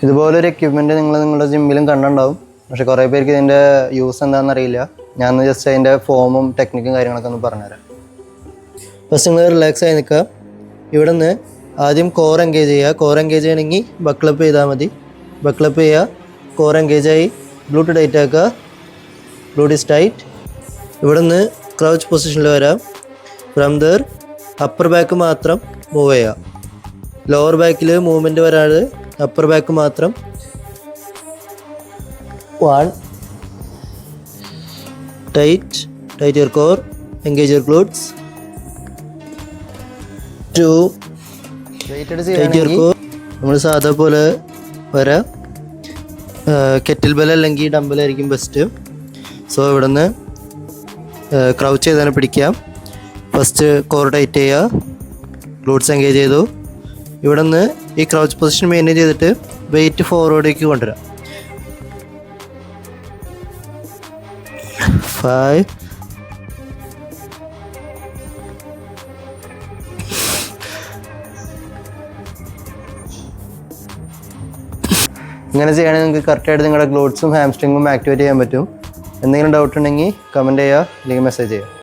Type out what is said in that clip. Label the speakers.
Speaker 1: ഇതുപോലൊരു എക്യുപ്മെൻറ്റ് നിങ്ങളുടെ ജിമ്മിലും കണ്ടിട്ടുണ്ടാവും. പക്ഷേ കുറേ പേർക്ക് ഇതിൻ്റെ യൂസ് എന്താണെന്ന് അറിയില്ല. ഞാൻ ജസ്റ്റ് അതിൻ്റെ ഫോമും ടെക്നിക്കും കാര്യങ്ങളൊക്കെ ഒന്ന് പറഞ്ഞുതരാം. ഫസ്റ്റ് നിങ്ങൾ റിലാക്സ് ആയി നിൽക്കുക. ഇവിടെ നിന്ന് ആദ്യം കോർ എൻഗേജ് ചെയ്യുക. കോർ എൻഗേജ് ചെയ്യണമെങ്കിൽ ബക്കിളപ്പ് ചെയ്താൽ മതി. ബക്കിളപ്പ് ചെയ്യുക, കോർ എൻഗേജ് ആയി, ഗ്ലൂട്ട് ടൈറ്റ് ആക്കുക. Glute is tight. ഇവിടെ നിന്ന് ക്രൗച്ച് പൊസിഷനിൽ വരാം. ഫ്രം ദർ അപ്പർ ബാക്ക് മാത്രം മൂവ് ചെയ്യുക. ലോവർ ബാക്കിൽ മൂവ്മെൻറ്റ് വരാതെ അപ്പർ ബാക്ക് മാത്രം. 1 tight your core, engage your glutes. 2 tight your core. നമ്മൾ സാധാ പോലെ വരാം. കെറ്റിൽ ബെൽ അല്ലെങ്കിൽ ഡംബലായിരിക്കും ബെസ്റ്റ്. സോ ഇവിടെ നിന്ന് ക്രൗച്ച് ചെയ്ത് തന്നെ പിടിക്കാം. ഫസ്റ്റ് കോർ ടൈറ്റ് ചെയ്യുക, ഗ്ലൂട്ട്സ് എൻഗേജ് ചെയ്തു. ഇവിടെ നിന്ന് ഈ ക്രൗച്ച് പൊസിഷൻ മെയിൻറ്റെയിൻ ചെയ്തിട്ട് വെയിറ്റ് ഫോർവേഡേക്ക് കൊണ്ടുവരാം. 5 ഇങ്ങനെ ചെയ്യുകയാണെങ്കിൽ നിങ്ങൾക്ക് കറക്റ്റായിട്ട് നിങ്ങളുടെ ഗ്ലൂട്ട്സും ഹാംസ്ട്രിങ്ങും ആക്ടിവേറ്റ് ചെയ്യാൻ പറ്റും. എന്തെങ്കിലും ഡൗട്ട് ഉണ്ടെങ്കിൽ കമൻറ്റ് ചെയ്യുക അല്ലെങ്കിൽ മെസ്സേജ് ചെയ്യുക.